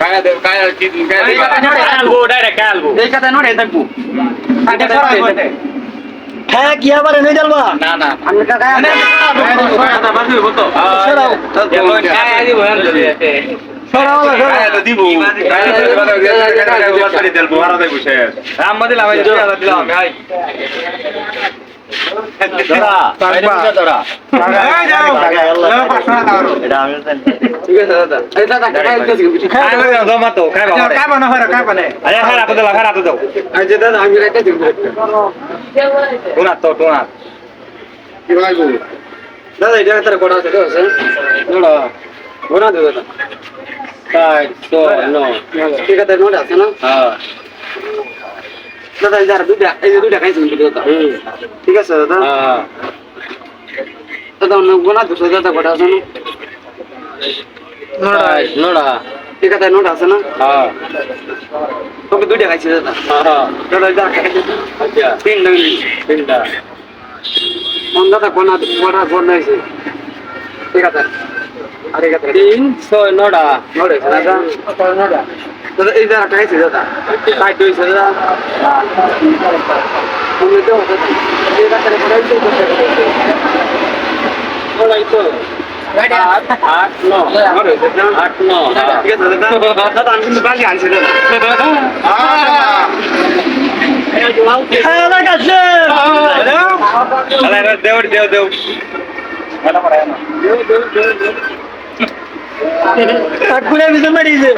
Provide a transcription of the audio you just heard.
কায়া দেব কায়া কি কায়া elbow direct elbow এই কথা নড়ে থাকবো হ্যাঁ কি আবার এনে জ্বালবা না না আমি কাকা কথা বাজবে বলতো কায়া দিব কায়া তো দিব কায়া বাসারি দেব বড় দেব বসে রাম মদিলা ভাই দিলাম আমি আই ধরা ধরা এটা আমি জানি ঠিক আছে দাদা এই দাদা কাকা খাই জমা তো খাই বাবা খাই বানা হয় খাই বানে আরে খারাপ দাও এই যে দাদা আমি কাকা দিব টুনা তো টুনা কি ভাই গো দাদা এটা তার কোড়া আছে আছে নোড়া গোনা দেব দাদা তাই তো নো ঠিক আছে নোড়া আছে না হ্যাঁ দাদা যার দুইটা এই যে দুইটা খাইছেন দাদা ঠিক আছে দাদা হ্যাঁ দাদা অন্য গোনা দুটো দাদা কোড়া আছে না নোড়া নোড়া ঠিক আছে নোড়া আছে না হ্যাঁ তোকে দুইটা খাইছি দাদা হ্যাঁ দাদা যার খাইছে আচ্ছা তিন লাগলি তিনটা মন দাদা কোনা কোড়া কোড়া হইছে ঠিক আছে আরে কথা 300 নোড়া নোড়া দাদা নোড়া দাদা এই যার খাইছে দাদা তাই হইছে দাদা তুমি তো দাদা এই দাদা করে কোড়া হইছে নোড়াই তো 8 9 8 9 ঠিক আছে দাদা দাদা আমি কিন্তু বালি আনছি দাদা হ্যাঁ লাগাছে আরে দেও এটা পড়ায় না ঘুরে বিজন মারিছে